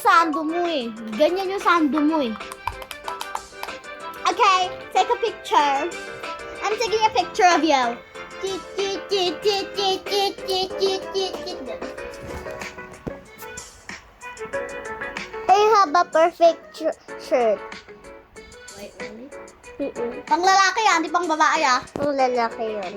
sando mo eh. Ganyan yung sando mo eh. Okay, take a picture. I'm taking a picture of you. I have a perfect shirt. Wait, really? Pang lalaki yan, di pang babae ah. Ang lalaki yun.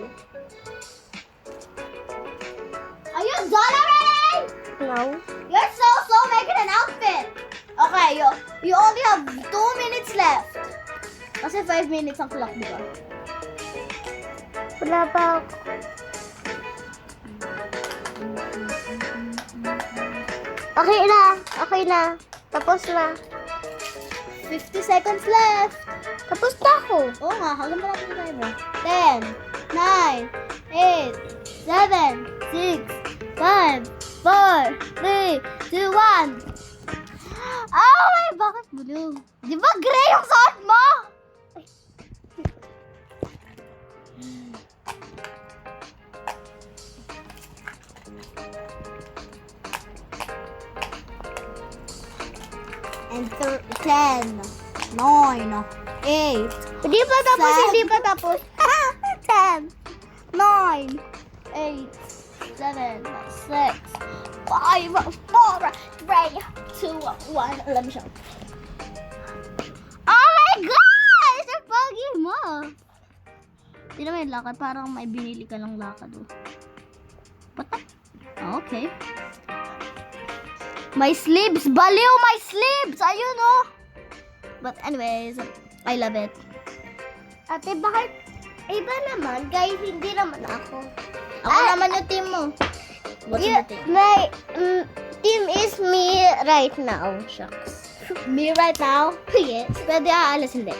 Are you done already? No? You're so slow making an outfit. Okay, you only have 2 minutes left. Kasi 5 minutes ang clock, di ba? Wala pa ako. Okay na. Okay na. Tapos na. 50 seconds left. Tapos na ako. Oo nga, hanggang ba natin yung timer? 10, 9, 8, 7, 6, 5, 4, 3, 2, 1. Oh my, bakit blue? Di ba gray yung suot mo? And 10, 9, 8, Hindi pa tapos, Sad. hindi pa tapos. 10, 9, 8, 7, 6, 5, 4, 3, 2, 1. Alam mo siya. Oh my gosh! Ang pogi mo! Hindi naman yung lakad. Parang may binili ka lang lakad. Oh. What the? Oh, okay. My sleeves! Baliw! My sleeves! Ayun oh! But anyways, I love it. Ate, bakit? Iba naman, guys, hindi naman ako. Ako naman yung team mo. What's You- your team? My team is me right now. Shucks. Me right now? Yes. Pwede aalis, hindi.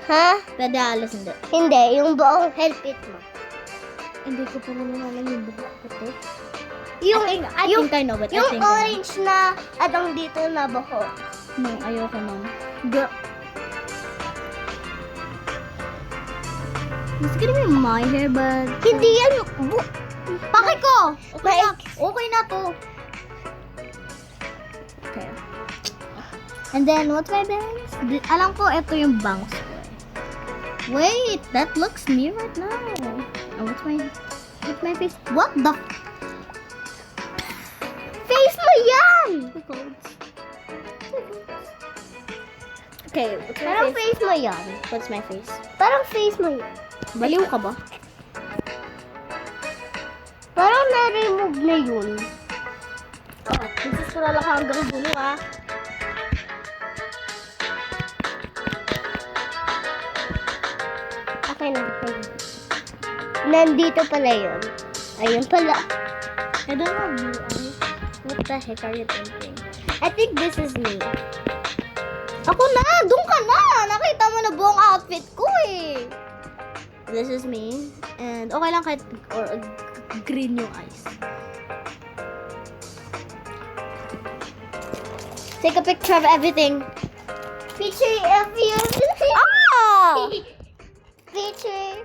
Ha? Pwede aalis, hindi. Hindi, yung buong helpit mo. Hindi ko pa naman alam yung buhok ko to. Yung, I yung, think I know it. I yung think I know. orange na atong dito na buhok. No, ayoko nun. Girl. It's gonna be my hair, but... Hindi yan. Paki ko! Okay na. Maik- Okay na to. Okay. And then, what's my bangs? Alam ko, ito yung bangs ko. Wait, that looks me right now. Oh, what's my face? What the? Face mo yan! Okay, what's my Parang face? face mo yan. What's my face? Parang face mo yan. Baliw ka ba? Parang na-remove na yun. Oo, princess ko na lang hanggang dulo ah. Okay na. Okay. Nandito pala yun. Ayun pala. I don't know blue eyes. What the heck are you thinking? I think this is me. Ako na! Doon ka na! Nakita mo na buong outfit ko eh. This is me. And okay lang kahit or green yung eyes. Take a picture of everything. Picture of you. Ah! Picture.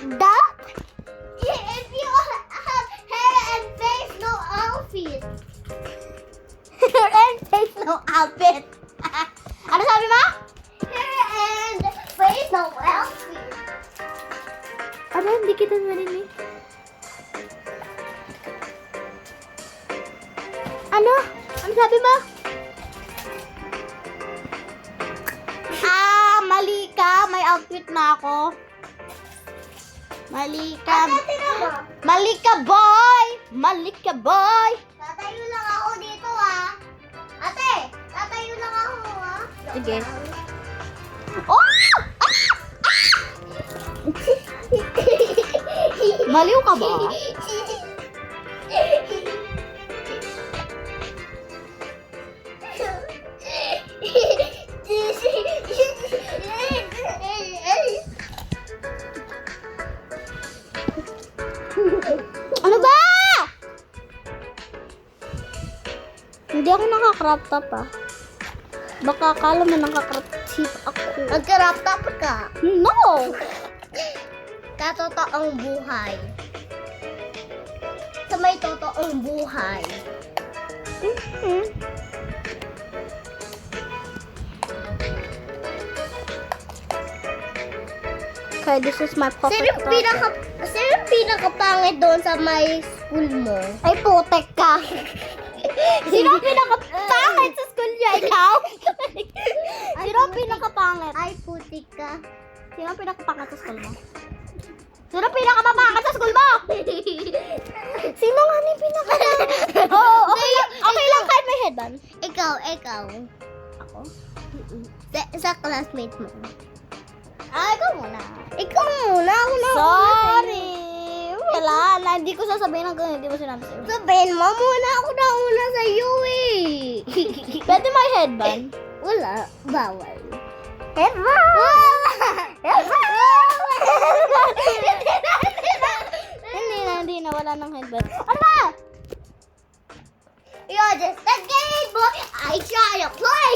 That? If you have hair and face, no outfit. Hair and face, no outfit. Ano sabi mo? Hair and face, no outfit. Ano? Hindi kita marinig. Ano? Ano sabi mo? Mali ka. May outfit na ako. Mali ka. Ate, tingnan mo. Mali ka, boy! Mali ka, boy! Tatayo lang ako dito, ah. Ate, tatayo lang ako, ah. Sige. Oh! Baliw ka ba? Ano ba? Hindi ako naka-crop top ah. Baka akala mo naka-crop top ako. Nag-crop top ka. No! Katotoong buhay. Sa may may totoong buhay. Okay, this is my puppet. Sino yung pinakapangit doon sa may school mo? Ay, putek ka. Sino ang pinakapangit sa school niya? Ikaw? Sino ang pinakapangit? Ay, putik ka. Sino ang pinakapangit sa school mo? Sino ang pinakapangit sa school mo? Sino nga ni pinakapangit? Oo, okay lang kahit may headband. Ikaw. Ako? Sa classmate mo. Ikaw muna. Ikaw muna. Ako na. Sorry. Wala. Hindi ko sasabihin hanggang hindi mo sinabi sa'yo. Sabihin mo muna. Ako na una sa'yo eh. Pwede may headband? Wala. Bawal. Headband! Hindi na. Wala ng headband. Ano ba? You're just a game boy. I try to play.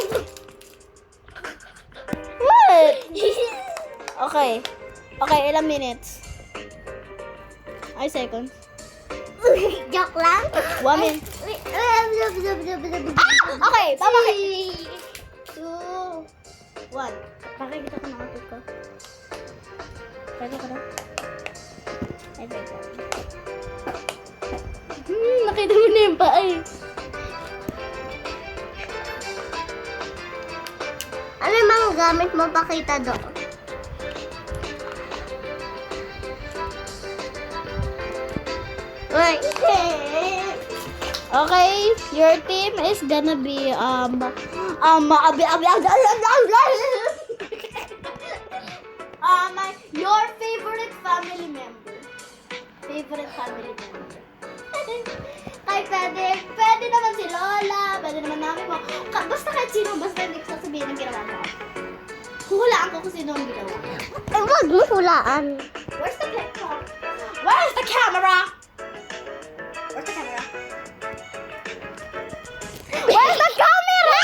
What? Okay, ilang minutes? Ay, seconds. Joke lang. 1 minute. Okay, babaki. 2, 1. Pakikita ko na ko. Pwede ko na. Nakita mo na yung paa eh. Ano yung mga gamit mo pakita doon? Wait. Okay, your team is gonna be your favorite family member. Kahit pwede naman si Lola, pwede naman namin mo. Basta kahit sino, basta hindi ko sasabihin ang ginawa mo. Huhulaan ko kung sino ang ginawa. Huwag mo hulaan. Where's the camera? Where's the camera? Where's the camera? Where's the camera?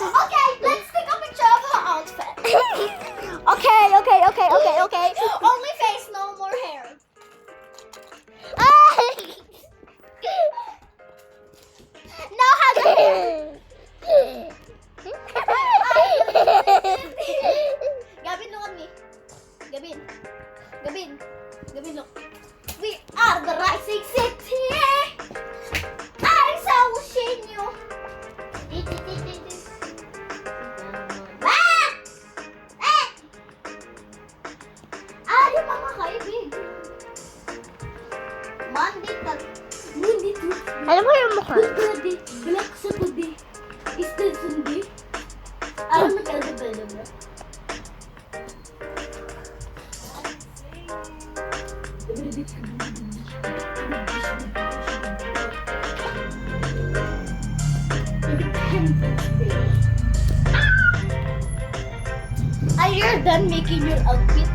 Okay, let's take a picture of her outfit. Okay. Only face, no more hair. Now hug the hair. Gavin, look at me. Gavin, look. We are the rising city. I shall shine you. Yung mga kaibig. Monday to Ano ba yung mukha? Friday, Black Saturday, Easter Sunday. Ano na pwede ba? Are you done making your outfit?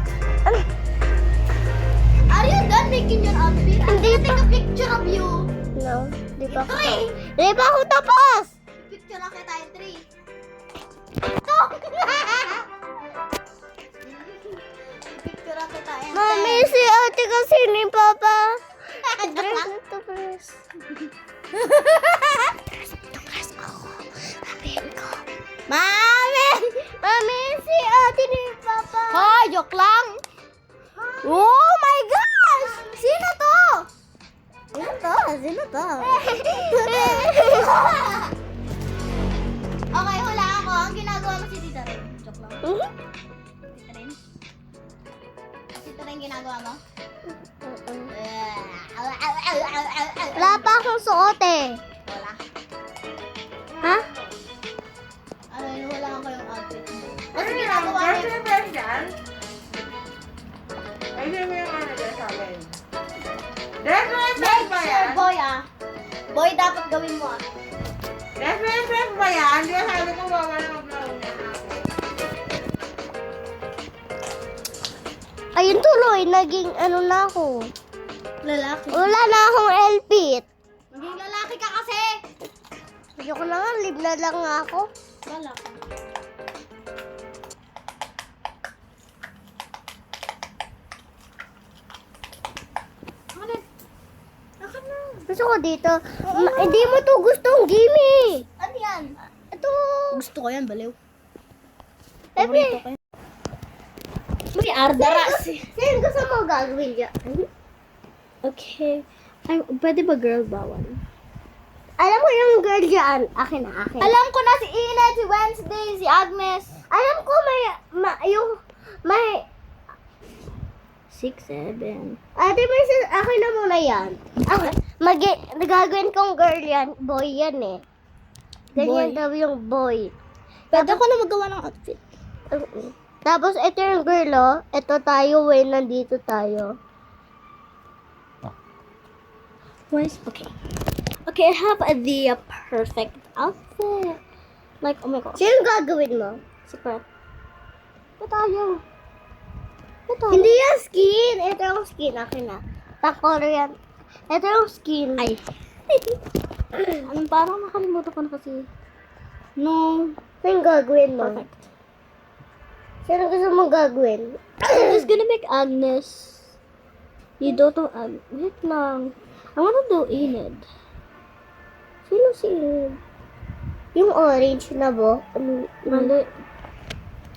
Are you done making your outfit? Hindi I'll take a picture of you. No, di pa ako. Three! Di pa ako tapos! Picture lang kita tayo, 3. Picture lang kita tayo. Mami, si ate kasi ni Papa. Dress na to, dress. Dress ako. Sabihin ko. Mami! Mami, si ate ni Papa. Hoy, joke lang. Oh my gosh! Sino to? Sino to? Okay, hula ako. Ang ginagawa mo si Tita Rin. Joke lang. Tita Rin? Tita Rin ginagawa mo? Wala pa akong suot eh. Wala. Ha? Ano, hinuhulaan ko yung outfit mo. Kasi ginagawa niya. Make sure, boy ah. Boy, dapat gawin mo ah. Ayun tuloy, naging ano na ako. Lalaki. Wala na akong elpit. Maging lalaki ka kasi. Ayoko na nga, live na lang nga ako. Wala ka. gusto ko dito. Hindi mo to gustong gimme. Ano yan? Ito. Gusto ko yan, baliw. Pepe. May ardaras. Sino gusto mo gagawin dyan? Okay. Ay, pwede ba girl bawal? Alam ko yung girl dyan. Akin na, akin. Alam ko na si Ina, si Wednesday, si Agnes. Alam ko may 6, 7. Ate, akin na muna yan. Nagagawin kong girl yan. Boy yan eh. Ganyan Boy. daw yung boy. Pwede ko na magawa ng outfit. Tapos ito yung girl oh. Ito tayo eh. Nandito tayo. Okay. Okay, I have the perfect outfit. Like, oh my gosh. Sino gagawin mo? Secret. Ba tayo? Hindi yung skin. Ito yung skin. Akin na. Pang-color yan. Ito yung skin. Ay. Parang nakalimutan ko na kasi. No. Sino gagawin mo? Perfect. Sino gusto mo gagawin? I'm just gonna make Agnes. You don't know wait lang. I wanna do Enid. Sino si Enid? Yung orange na bo? Mali.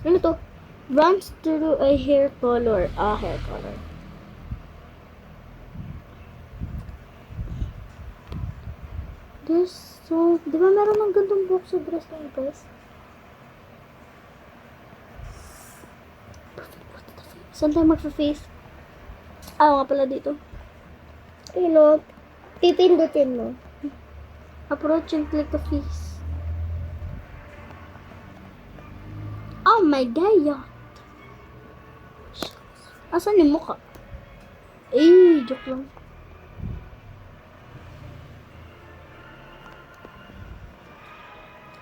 Ano to? Runs through a hair color. Hair color. There's so... Di ba meron ng gandang box sa dress na guys? Saan tayo magpa-face? Nga pala dito. Pipindutin mo. Approach and click the face. Oh my god! Asan yung mukha? Joke lang.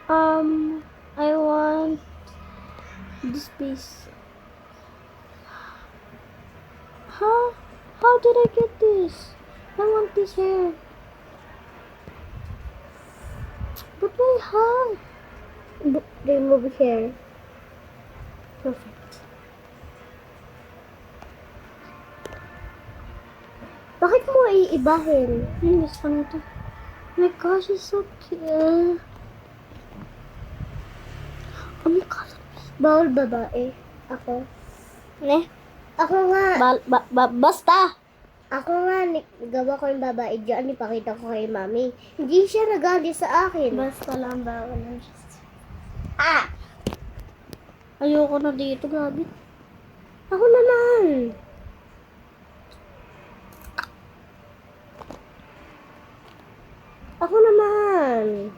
I want this piece. Huh? How did I get this? I want this hair. But why how? Remove hair. Perfect. Bakit mo iibahin? Gusto ko nito. Oh my gosh, it's so cute. Oh my god. Bawal babae. Ako. Ne? Ako nga. Basta! Ako nga, gawa ko yung babae dyan. Ipakita ko kay mami. Hindi siya nagali sa akin. Basta lang bawal. Ah! Ayoko na dito, gabi. Ako naman. Ako naman.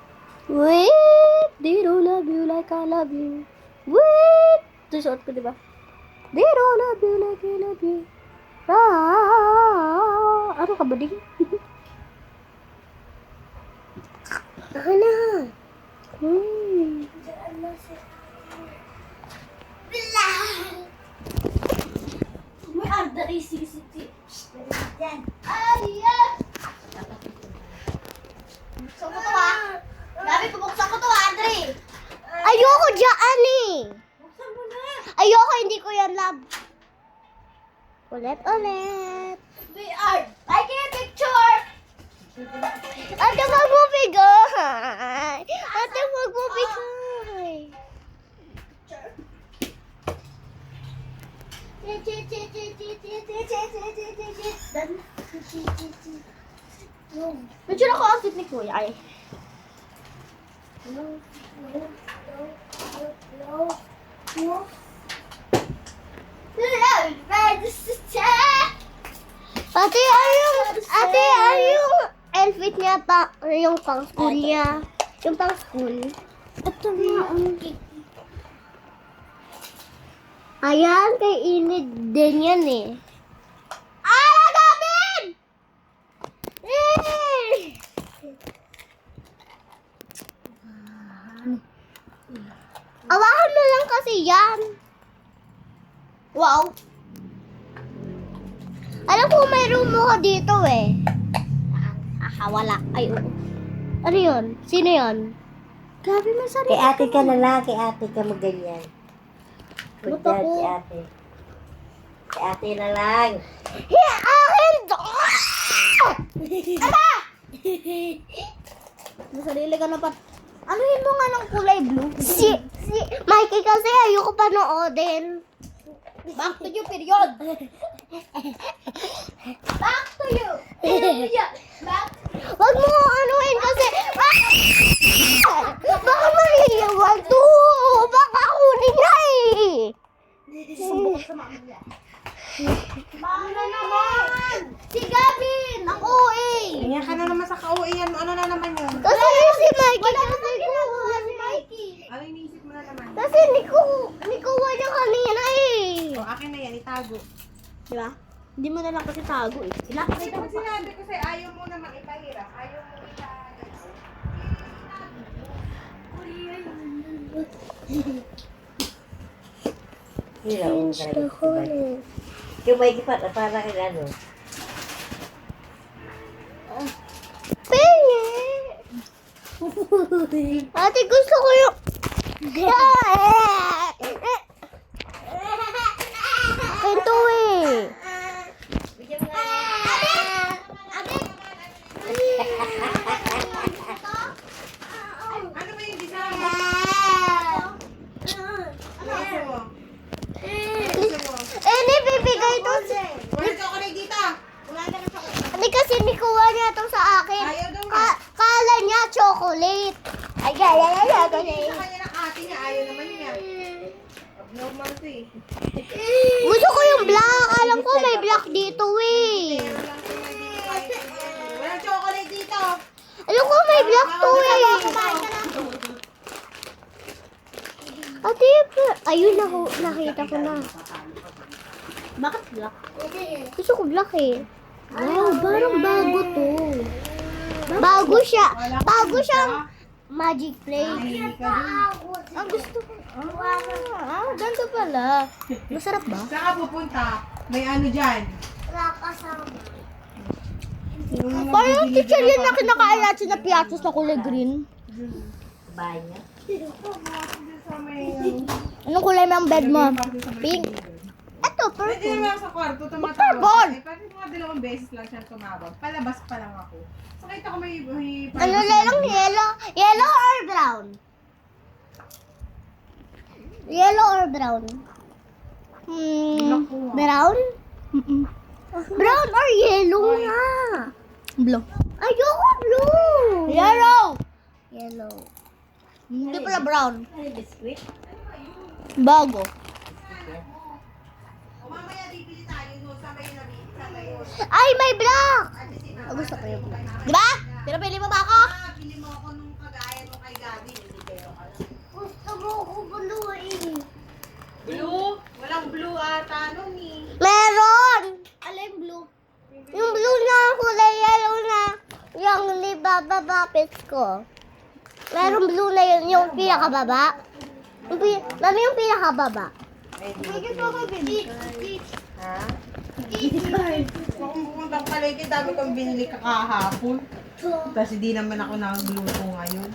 Wait! They don't love you like I love you. Wait! Ito suot ko, diba? They don't love you like I love you. Ano ka ba din? Ako na. May under CCTV. Buksan ko to Gabi, pabuksan ko to Andre. Ayoko dyan eh. Buksan mo na. Ayoko, hindi ko yan love. Ulit. We are liking a picture. Ate, wag mo bigay. Ate, wag mo bigay. Medyo ako outfit ni Kuya ay. Ate, ano yung outfit niya pa, yung pang school niya? Yung pang school. Ito nga Ayan, kay Enid din yan eh. Gabin! Awakan mo lang kasi yan. Wow. Alam ko may room mo ka dito eh. Wala. Ay, oo. Ano yun? Sino yun? Gabi, may sarili. Kay ate ka na lang, kay ate ka maganyan. Good Ba't job, ako? kay ate. Kay ate na lang. Akin! Masarili ka na pa. Anuhin mo nga ng kulay blue. Si Mikey kasi ayoko panoodin. Back to you, period. Back to you. Back. Wag mo anuhin kasi. Baka mahiyawan to. Baka kunin niya eh. Baka na naman. Si Gavin, ang OA. Ganyan ka na naman sa kauian mo. Ano na naman yun? Kasi si Mikey Wala kasi naman ginagawa si Mikey. Ano iniisip mo na naman? kasi nikuha niya kanina eh. O, akin na yan. Itago. Di ba? Hindi mo na lang kasi tago eh. Kasi pag sinabi ko sa'yo, ayaw mo naman ipahirap. Ayaw mo Yung may kipat, para kay ano? Penge! Ate, gusto ko yung... Ito eh. Ano ba yung design? Ano gusto mo? Eh, nibibigay to si... Wala ka ulit dito. Hindi kasi nikuha niya to sa akin. Ayaw daw Kala niya chocolate. Ay, Sa kanya ng ate niya, ayaw naman niya. Abnormal to eh. Gusto ko yung black. Alam ko may black dito eh. Walang chocolate dito. Alam ko may black to eh. Ate, ayun nakita ko na. Bakit black? Gusto ko black eh. Wow, parang bago to. Bago siya. Bago siyang magic flake. Ang gusto ko. Ganito pala. Masarap ba? Saan ka pupunta? May ano dyan. Parang teacher yun na kinakaalat na piatos na kulay green. Bahay niya. Anong kulay ng bed mo? Pink. Ito, Pwede purple. naman sa kwarto tumatawag. Purple! Eh, pwede mga 2 beses lang siya tumawag. Palabas pa lang ako. So, kita ko may Ano lang yellow? Yellow or brown? Yellow or brown? Brown? Brown or yellow nga? Blue. Ayoko blue. Yellow! Yellow. Hindi pala brown. Ano, biscuit? Bago. O mamaya bibili tayo no, sabay na bibili. Sabay yun. Ay, may black. Gusto ko yung black. Diba? Pinapili mo ba ako? Bili mo ako nung kagaya nung kay Gabi. Hindi kayo alam. Gusto mo ko blue eh. Blue? Walang blue ata nun eh. Meron. Alin blue? Yung blue na kulay yellow na yung libababapit ko. Meron blue na yun, yung pinakababa. Mami, yung pinakababa. Pwede po ako bibili. Ha? Kung pumunta ka palengke, dami kong binili kakahapon. Kasi di naman ako nagluto ngayon.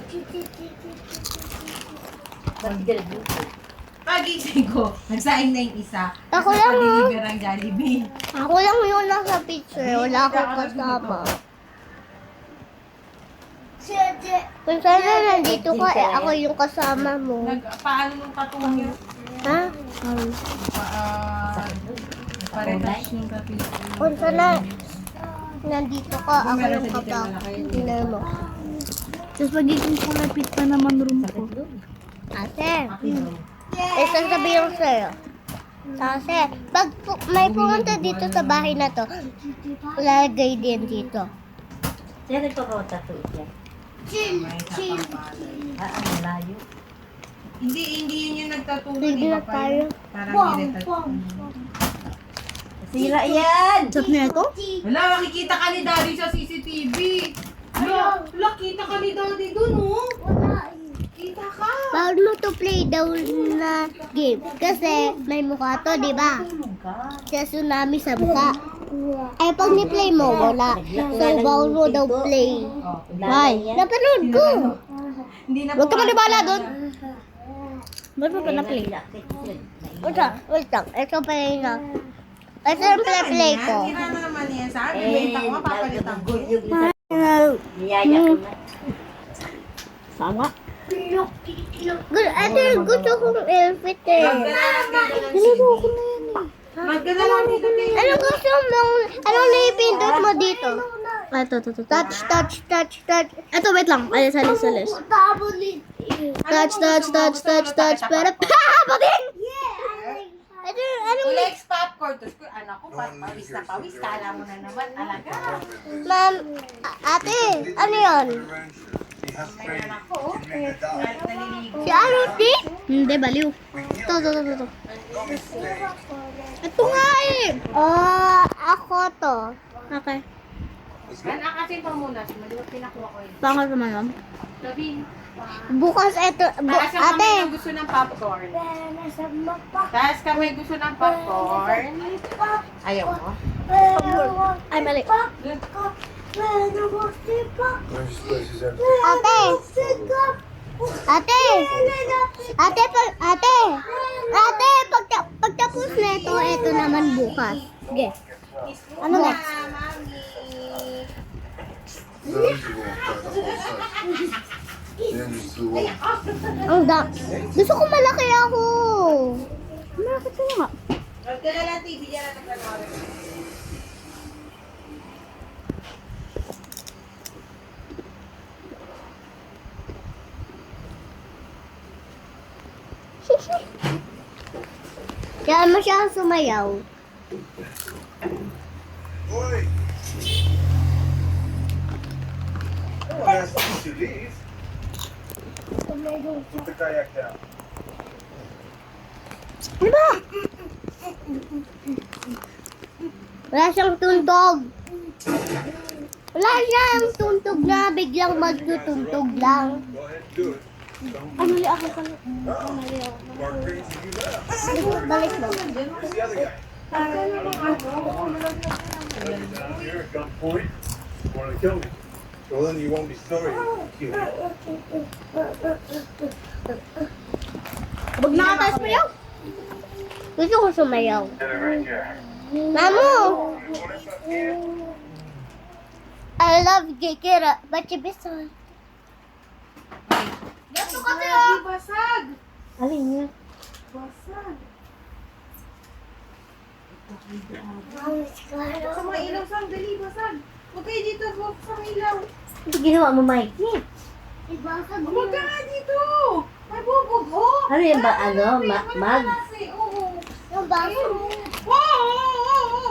Pagising ko, nagsaing na yung isa. Ako lang, Deliver ang Jollibee. Ako lang yung nasa picture. Wala akong kasama. Kung sana nandito ka, ako yung kasama mo. Paano nung tattoo niyo? Ha? Paretouch nung tattoo. Kung sana nandito ka, ako yung kapatid mo. Tapos magiging kulapit pa naman room ko. Ate, sasabihin ko sa'yo. Kasi, pag may pumunta dito sa bahay na to, lalagay din dito. Sino nagpapatattoo siya? Chill. Ang layo. Hindi yun yung nagtattoo. Sige na tayo. Parang nilitattoo. Sira yan! Stop na ito? Wala, makikita ka ni Daddy sa CCTV. Wala, kita ka ni Daddy dun, oh. Kita ka. Bawal mo to play daw na game. Kasi may mukha to, di ba? Sa tsunami sa mukha. Ay, pag ni-play mo, wala. So, bawal mo daw play. Why? Napanood ko. Hindi na Huwag ka manibala doon. Ba't mo pa na-play? Wait lang. Ito pa yun na. Ito yung play ko. Sira na naman yan. Sabi, benta ko, papalitan ko. Niyaya ko na. Sama. Ate, gusto kong outfit eh. Nilaro ko na yan eh. Magdala lang dito, te. Ano gusto mo? Anong naipindot mo dito? Ah, ito. Touch. Ito, wait lang. Alis. Touch. Pero, patin! Anong Lex popcorn. Tapos ko, anak ko, pawis na pawis. Kala mo na naman, alaga. Ma'am, ate, ano yun? May anak ko, oh. Naliligo. Si Aruti? Hindi, baliw. Ito. Ito nga eh. Ako to. Okay. Anakasin pa muna. Maliwag pinakuha ko yun. Bakit naman ma'am? Sabihin. Bukas ito, Taas ang ate. kamay gusto ng popcorn. Taas kamay gusto ng popcorn. Ayaw mo? Ay, mali. Pagtapos na ito naman bukas. Sige. Ano next? Gusto ko malaki ako. Bakit ko nga? Magdala lang TV niya na nagkakaroon. Kaya mo siya sumayaw. Oi! No one asked you to leave. Put the kayak down. Diba? Wala siyang tuntog. Wala siyang tuntog na biglang magtutuntog lang. Go ahead and do it. Mali ako pala. Mark crazy, you left. Balik mo. Where's the other guy? Down here at gunpoint. Want to kill me? Well, then you won't be sorry. Kill me. Huwag nakataas mo yun. Gusto ko sumayaw. Get it right here. Mamu! I love Kikira, but you beside. Gato ka tayo! Basag! Alin niya? Basag! Sa mga ilaw sang dali, basag! Huwag kayo dito, huwag sa mga ilaw. Ito ginawa mo, Mikey. Huwag ka nga dito! May bubog, oh! Ano yan ba, Ay, ano, may mag? klase, oo. Yung baso. Oo.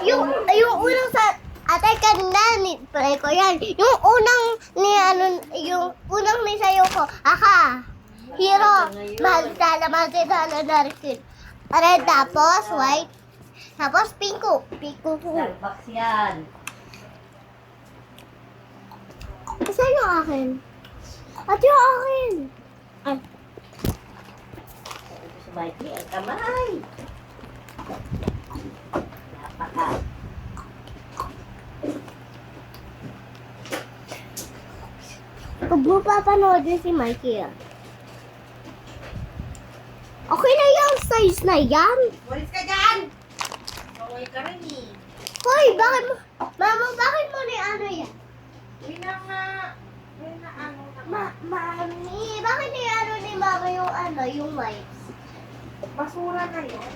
Yung unang sa ate kanina ni play ko yan. Yung unang ni ano yung unang ni sayo ko. Aka. Hero. Mahal kita narikid. Red tapos white. Tapos pinko. Pinko ko. Starbucks yan. Isa yung akin. At yung akin. Ay. Ito si Mikey, ang kamay. Napaka. Pag mo papanood yun si Mikey Okay na yung size na yan. Walis ka dyan! Bawal ka rin eh. Hoy, bakit mo? Mama, bakit mo ni ano yan? Uy na nga. Uy na ano na. Mami, bakit ni ano ni Mama yung ano, yung wipes? Basura na yun.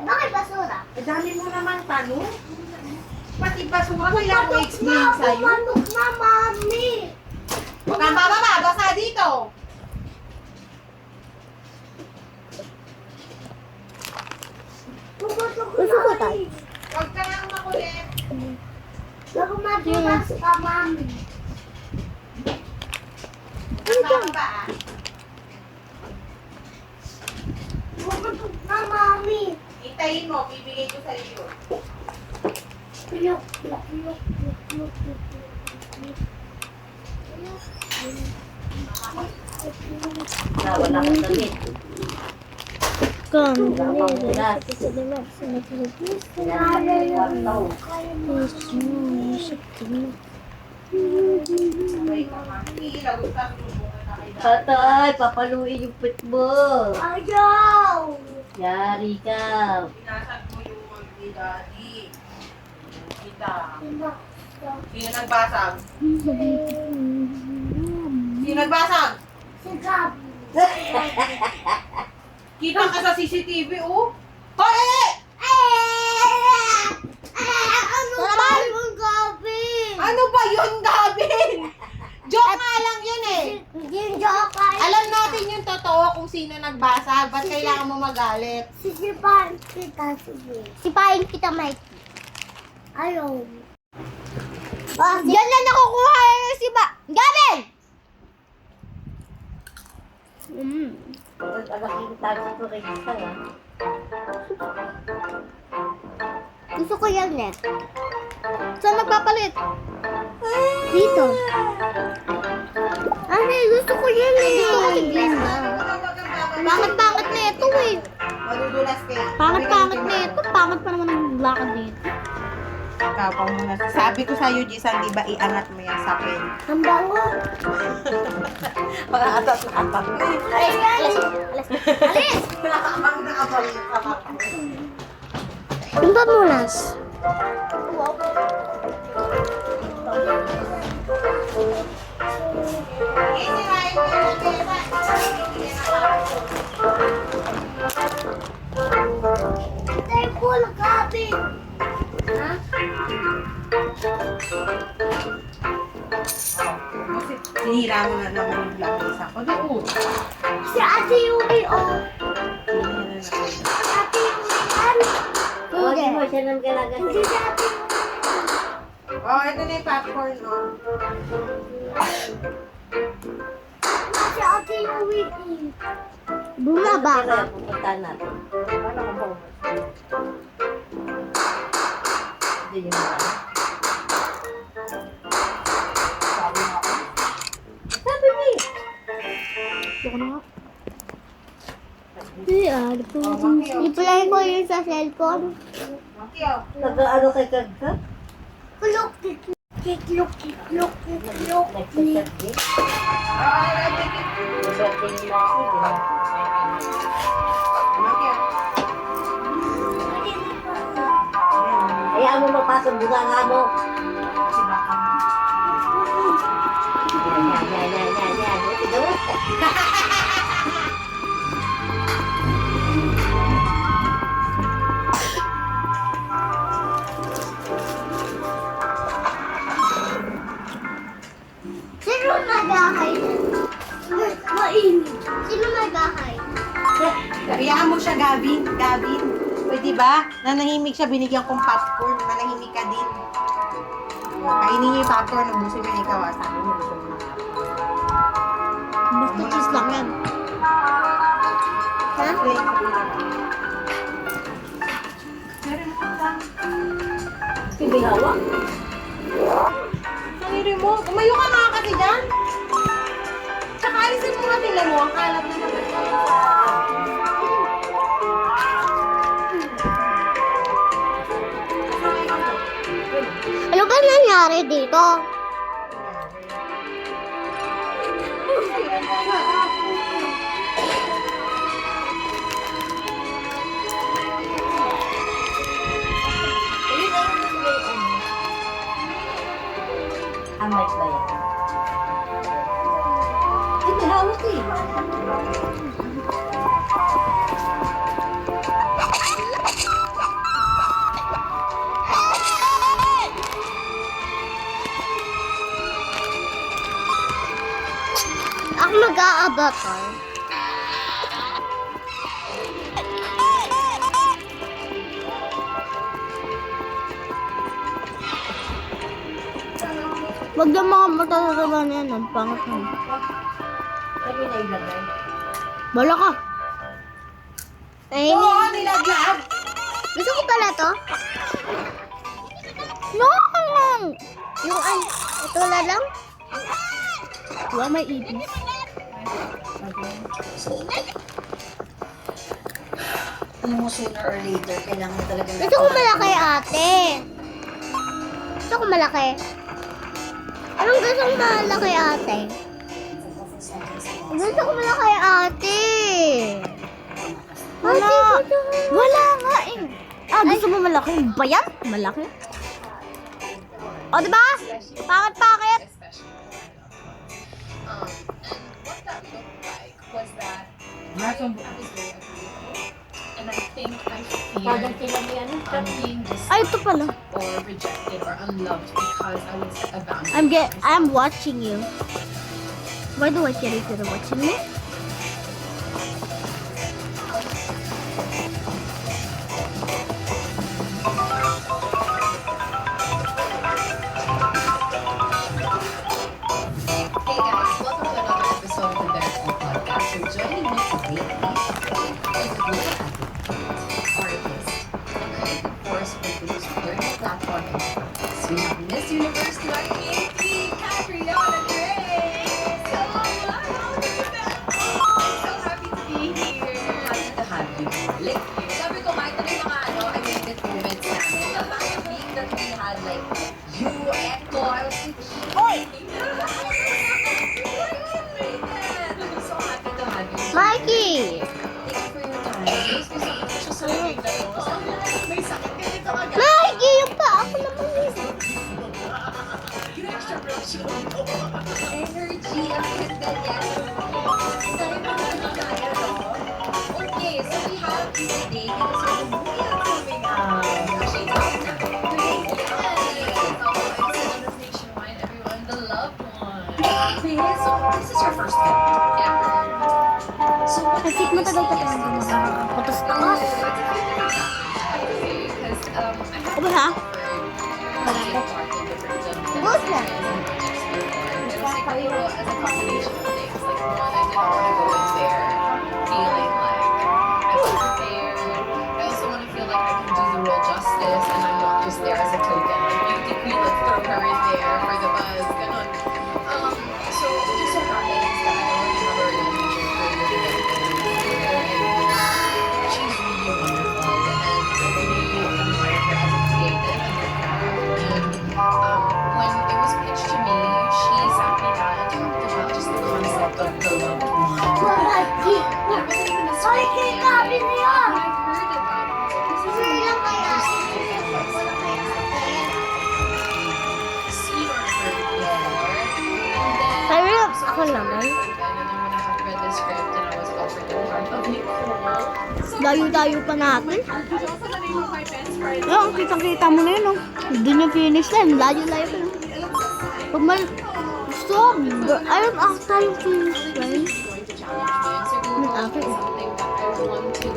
Bakit basura? Eh, dami mo naman tanong. Pati basura, kailangan ko explain sa'yo. Pumatok na, Mami! Huwag kang bababa, basa dito. Gusto ko tayo. Huwag ka nang makulit. Baka madulas ka, Mami. Bababa ah. Pumatok na, Mami! Hintayin mo, bibigay ko sa iyo. Pilok. Wala kang damit. Come, Wala kang bulas. Wala kang kwarto. Sabay ka, mami. Lagot ka, sumbungan na kayo. Patay, papaluin yung pit mo. Ayaw! Yari ka. Pinasag mo yung mag-daddy. Kita. Sino nagbasag? Sino nagbasag? Si Gab. Kita ka sa CCTV, oh. Hoy! Ano ba yung Gabi? Ano ba yun, Gavin? Joke nga lang yun eh. Yung joke ay Alam natin yung totoo kung sino nagbasag. Ba't kailangan mo magalit? sisipain kita, sige. Sipain kita, Mikey. Ayaw. Yan na nakukuha na si Gavin! Gusto ko yan eh. Saan nagpapalit? Dito. Ano gusto ko yan eh. Gusto ko si Glinda. Pangit-pangit na ito eh. Madudulas kayo. Pangit-pangit na ito. Pangit pa naman ang lakad nito. Kapang muna. Sabi ko sa'yo, Jisan, di ba iangat mo yan sa pen? Ang bango. Mga atas-atas. Alis. Nakakabang nakabang nakabang. Yung pamunas. Tay full Gabi. Ha? Sinira mo na naman yung blacklist ako. Doon. Si Ate Yuri oh. Ate Yuri. Hindi. Hindi si Ate Yuri. Oh, ito na yung popcorn, oh. Si Ate Yuri. Bumaba ka. I-play ko yun sa cellphone. Okay, oh. Nag-ano kay Kagka? Kulok, kiklok, kiklok, kiklok. Hayaan mo mapasok bunga mo. Yan. Ito. Sino nagahay? Mainit. Sino nagahay? Hayaan mo siya, Gavin. Gavin. Pwede ba? Nanahimik siya, binigyan kong popcorn. Manahimik ka din. Kainin niyo yung popcorn. Ubusin mo yung ikaw. Sabi mo, gusto mo na. Basta cheese lang yan. Ha? Pibihawa. Saniri mo. Umayo ka nga kasi dyan. Tsaka alisin mo nga tingnan mo. Ang kalat na naman. Ano ba nangyari dito? Amay ba yan? Pibihawak eh. Ako mag-a-avatar. Wag yung mga matatatawa na yan. Ang pangit na. Sabi na ilagay. Bala ka. Ay, Oo, nilaglag. gusto ko pala to. No! Yung ito na lang. Wala may ipis. Alam mo, sooner or later, kailangan mo talaga Gusto ko malaki ate. Gusto ko malaki. Anong gusto ko malaki ate? Gusto ko malaki ate. Wala. Ate, Wala nga eh. Ah, gusto mo malaki? Ba yan? Malaki? O, diba? Pakit-pakit. especially and what that looked like was that I was very agreeable, and I think I feared being Ay, ito pala. or rejected or unloved because I would set a boundary. I'm watching you. Why do I get it you're watching me? Hey guys, welcome to another episode of the Derek Podcast. So joining me today is a global artist, a creative force produced learning platform and products. We have Miss Universe 2018, Catriona Gray. So, welcome back. I'm so happy to be here. Happy to have you. Like, sabi ko, kahit ano yung mga I-edit moments namin, the fact being that we had like, you, Echo, I was like, Oy! So happy to have you. Mikey! Thank you for your time. Miss ko sa mga siya sa lagay na to. May sakit ka dito agad. Mikey, yung pa ako naman yun. Energy, ang ganda niya. Sabi mo na kaya to. Okay, so we have you today because of the movie that's coming out. She's out na. Great. Yes. Nationwide, everyone, the loved one. Okay, so this is your first film. Yeah. So what I think matagal pa tayo putos-putos. because I have Aba ha? Both na. Siguro as a combination of things, like one, I didn't want to go in there feeling like I'm unprepared. I also want to feel like I can do the role justice and I'm not just there as a token. Like beauty queen, let's throw her in there for the buzz. Ganon. So it just so happens that I already have a relationship with and she's really wonderful and I really admire her as a creative and her craft. And when it was pitched to me, she sat me down and talked about just the concept of the loved one. Mikey! And it wasn't even a Ay, script kay yet. Gabi na yan! When I heard about it, this is Sure lang kaya. Wala kaya seen or heard before. And then, Pero so ako I was naman. very open, and then when I had read the script and I was offered the part of Nicole, so Dayo-dayo pa natin. she's also the name of my best friend. Ayun, kitang-kita mo na yun, oh. Doon yung finish line. Layo-layo pa lang. Pag mal... Stop! Ayun, after yung finish line. Going to challenge me, and so it was Okay. something that I wanted to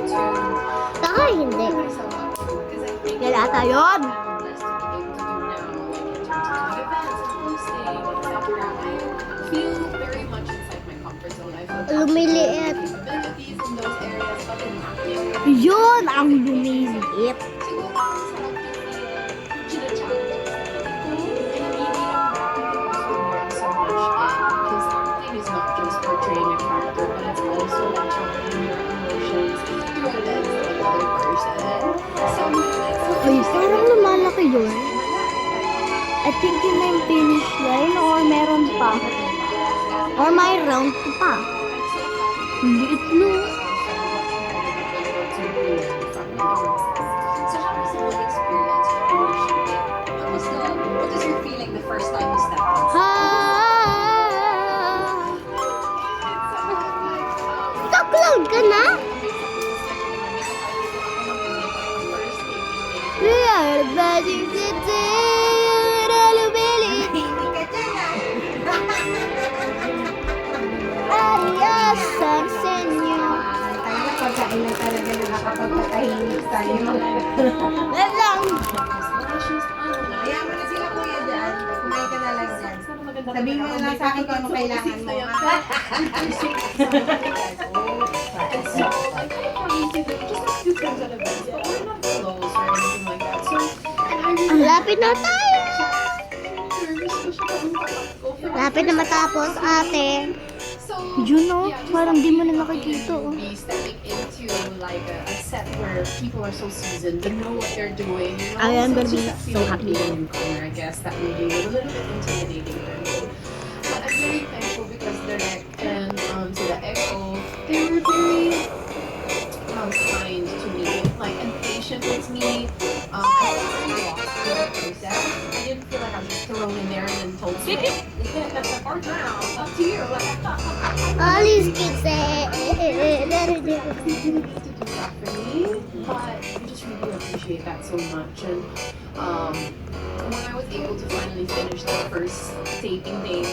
Saka hindi. put myself up to, because I think Yan ata yun. I'm blessed to be able to do now, like in terms of doing events and hosting, etc. I feel very much inside my comfort zone. I feel Lumiliit. capabilities in those areas, but in acting, Yun ang lumiliit. siguro ang sarap yung challenge. And really, also learn so much because acting is not just portraying a character, but it's also channeling your emotions through a lens of another person. So, Ay, parang lumalaki yun. I think yun na yung finish line or meron pa. Or may round 2 pa. Liit no. So how was the whole experience when you were shooting? What was your feeling the first time you stepped on set? Upload ka na? We are the magic city. Lumiliit. Arias ang senyo. Pagkain na talaga nakakapagpatahimik tayo. Wait lang. Hayaan mo na sila kuya dyan. Kumain ka na lang dyan. Sabihin mo na lang sa akin kung ano kailangan mo. Ang lapit na tayo. Lapit na matapos, ate. Yun o, parang di mo na nakikita o. Be stepping into like a set where people are so seasoned, they know what they're doing. You know? I am So gonna it's be just that so feeling of happy. being a newcomer, I guess that maybe was a little bit intimidating for me. But I'm very thankful because Direct and to the Echo, they were very kind to me, like and patient with me. I walked through the process. I didn't feel like I was just thrown in there and then told to or drown. Up to you. All these kids say, To do stuff for me, but I just really appreciate that so much. And when I was able to finally finish the first taping day,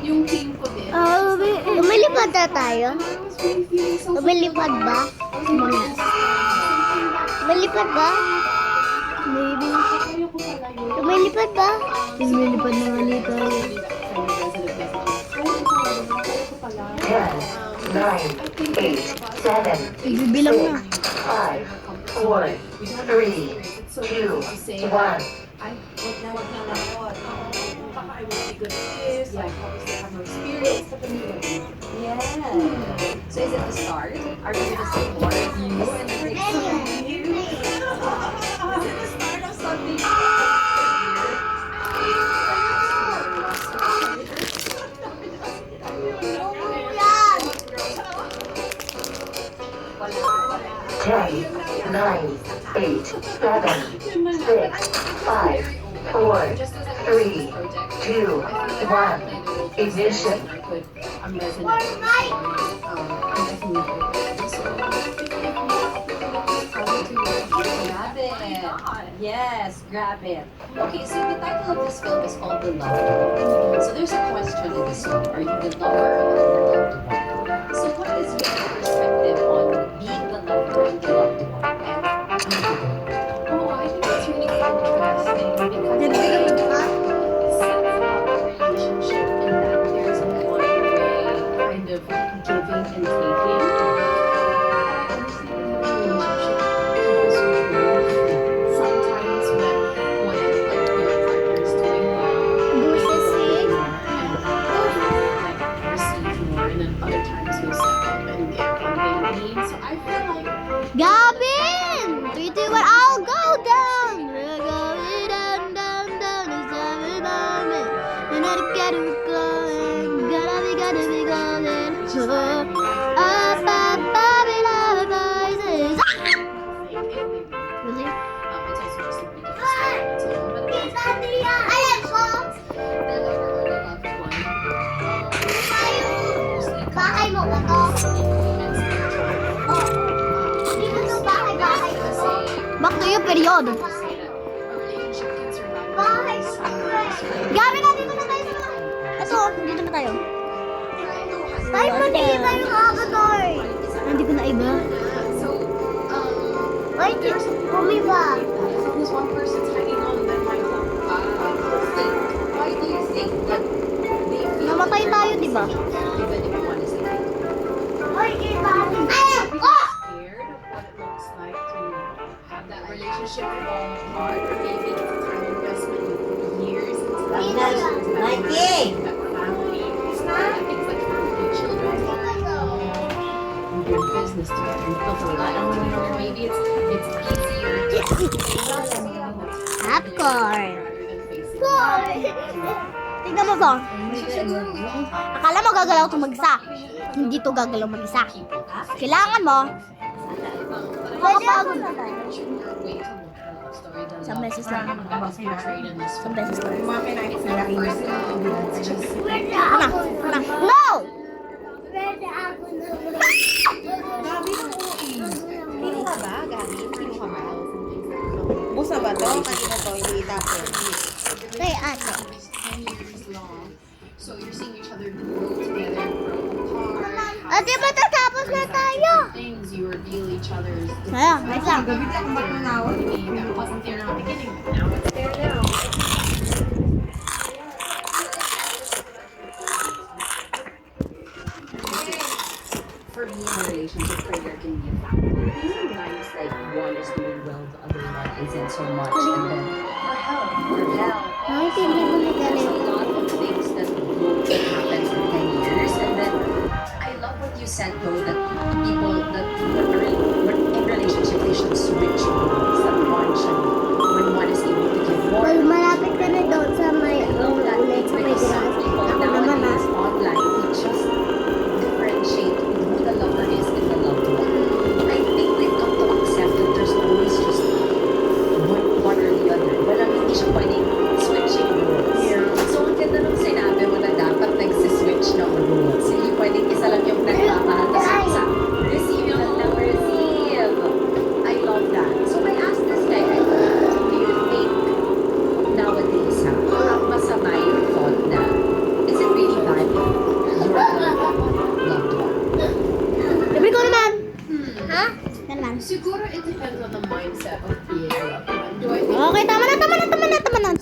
yung team ko din. lumilipad na tayo. I was really feeling so Lumilipad ba? Lumilipad ba? Maybe. Lumilipad ba? Lumilipad na nga nito. 10, 9, 8, 7, Ibibilang na. 5, 4, 3, 2, 1. Ay, wag na lakot. Baka I won't be good at this. Like, obviously, I have no experience. But then Yeah. So is it the start? Are we gonna support you and then is it the start of something? Ten, 9, 8, 7, 6, 5, 4, 3, 2, 1. Ignition. I'm resonating. grab it? Yes, grab it. Okay, so the title of this film is called The Loved One. So there's a question in this film. Are you the lover or the loved one? So what is your perspective on being the lover and the loved one? Oh, I think it's really interesting because it sets up a relationship in that there's a one-way kind of giving and taking. Sometimes when like your partner's doing well, like receive more, and then other times you'll step up and give what they need. So I feel like Gavin! 3, 2, 1, I'll go down! We're going down, down, down. It's every moment. And I gotta be going. Gotta be going. So, up, up, up, it up, rises. Really? it's also just a beautiful story on its own. But it's the lover or the loved one. Bahay mo ba to? Dito to bahay ko. Back to you, period. Gavin, nandito na tayo sa... Ito, dito na tayo. Tayo mo, hindi tayo avatar. Hindi ko na iba. Wait, umiba. As long as one person's hanging on, then my whole thing. Why do you think that they feel Namatay tayo, di ba? even if one is like Wait, iba. Scared of what it looks like to have that relationship fall apart, or maybe it's a time investment of years into that relationship, into that marriage, that family, things like family, children, and doing business together, and built a lot of together. Maybe it's easier to Popcorn. rather than facing Tingnan mo to. Akala mo gagalaw ito mag-isa. Hindi to gagalaw mag-isa. Kailangan mo. Makapagod na tayo. Isang beses lang. Isang beses lang. Yung mga pinakit sa laki niya. Una. Una. No! Pino ka ba, Gabi? Pino ka ba? Busa ba to? Kanina to, hindi itapon. Kay ate. 10 years long. So you're seeing each other grow together, grow apart. Ate, matatapos na tayo. Things you reveal each other's. Kaya, wait lang. Gabi na kung ba't nanawag. That wasn't there in the beginning, but now it's there now. for me in a relationship where there can be a factor. Sometimes like one is doing well, the other one isn't so much, and then for help. Naintindihan mo ni There's Galing. a lot of things that happens in 10 years, and then I love what you said though, that people that when in relationship they should switch roles, that one should, when one is able to give more. Well, malapit ka na doon sa may That ulit makes sa may because some grass. people Ako naman nowadays online they just differentiate who the lover is and the loved one. I think we've come to accept that there's always just one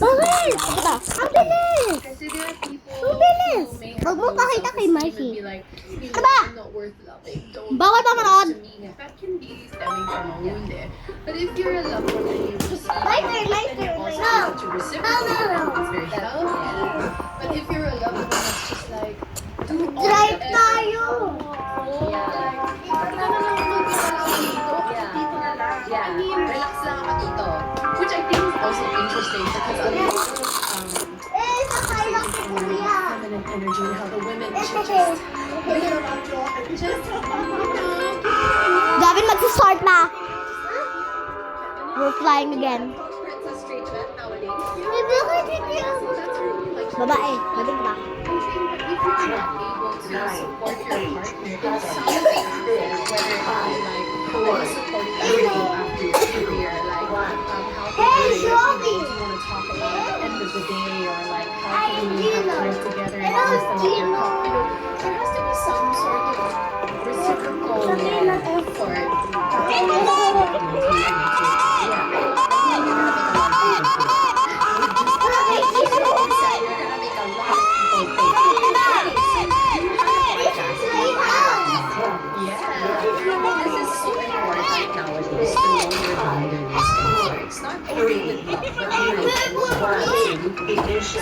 Bakit? Ito. Ang bilis! Kasi there are people Ang bilis! who may Huwag have mo low pakita kay self-esteem Mikey. and be like, you Aba! I'm not worth loving. Don't Bawal pa manood. to me. That can be stemming from a wound eh. But if you're a loved one and you receive My turn, my and you're turn. also No. able to reciprocate, it's very healthy. But if you're a loved one that's just like, do all Drive the tayo! Like, na lang dito. Dito na lang. I mean, relax lang ako dito. Which I think is also interesting because a lot of Eh, sakay lang si Kuya. feminine energy and how the women should just Gavin, mag-start na. We're flying again. Princess straight men nowadays. Bakit hindi ako? That's really like Babae, maling ba? I think that if you're not able to support your partner in something, whether it be like supporting everything after your career, like how Hey, you Shirley! want to talk about at the end of the day, or like how Hey, can we have Gino! time together and Hello, just about your Gino! there has to be some sort of reciprocal effort. Ignition.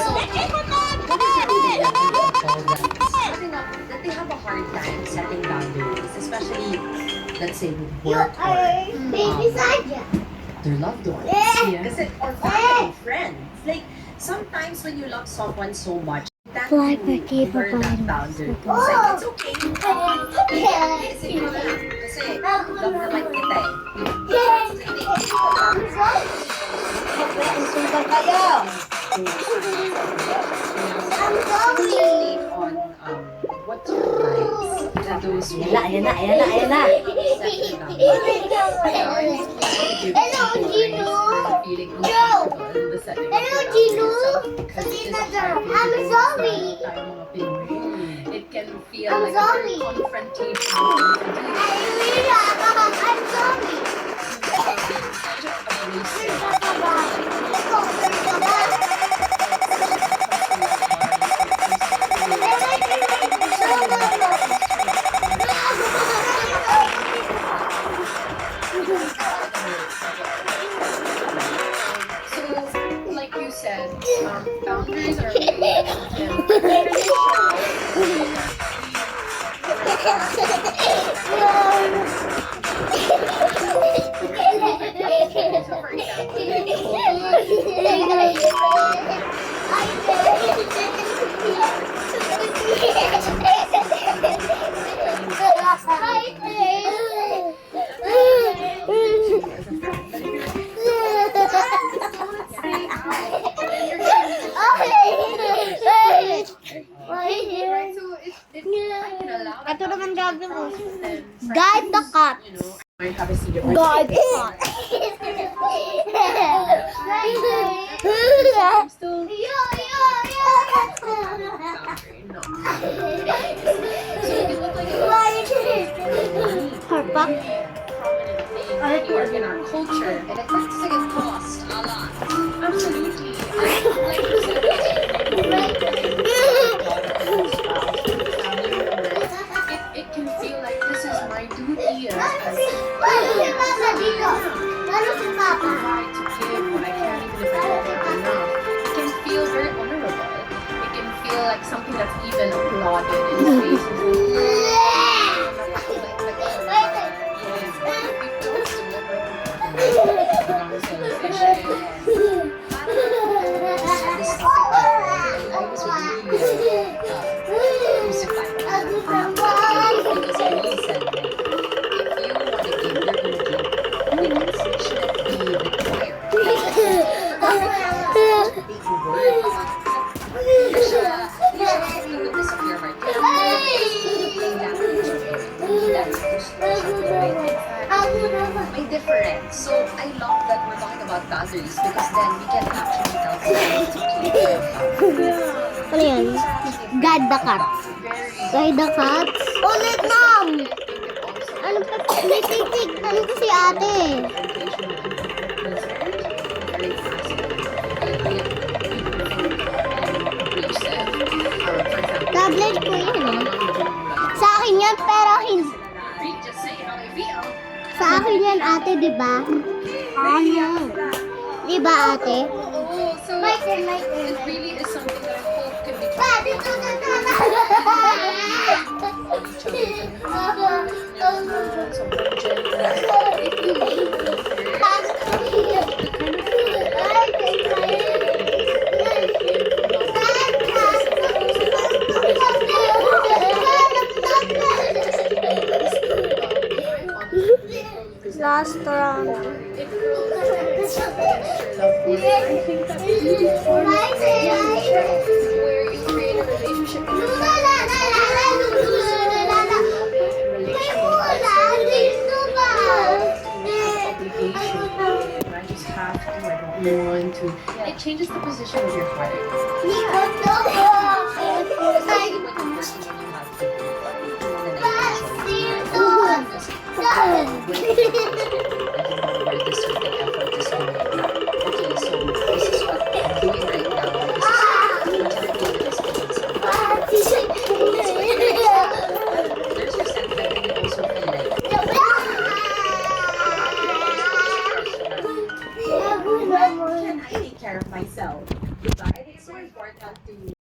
That they have a hard time setting boundaries, especially, let's say, with work or Baby Saja. their loved ones. Yeah. Kasi, or family, friends. Like, sometimes when you love someone so much, that Fly you Perky, burn that papaano. boundary. It's like, it's okay. Isipin mo lang. Kasi, love naman kita eh. Take on what's your lives to those who Ayan na. Hello, Gino. Hello, Gino. I'm sorry. It can feel I'm like sorry. a very confrontational thing to do. I'm sorry. So, like you said, boundaries are very So, for Ito naman gagawin mo. Guide the cat. I have a secret. Guide the cat. I'm still no. So it can look like a Harpak. prominent thing in our culture, and it tends to get lost a lot. Absolutely. Like you said, it can feel like this is my duty as provide to give what I can, even if I don't have enough. It can feel very honorable. It can feel like something that's even applauded in spaces. May difference. So I love that we're talking about boundaries because then we can actually tell people to keep their boundaries. Ano yan? Guide the cat. Guide the cat? Ulit, mom! Ano pa? May titignan ko si ate. di ba? Ano? Di ba, ate? Oo, so My turn, my turn. it really is something that I hope can be Pa, dito, dito, sobrang generous. If you really love her, Last round. I think that would be fun where you create a relationship with your I just have to, I don't want to. It changes the position of your heart. Where this certain effort is going now. Okay, so this is what I'm doing right now. This is majority of this there's resentment and you also feel like I take care of myself. Diba? And it's so important to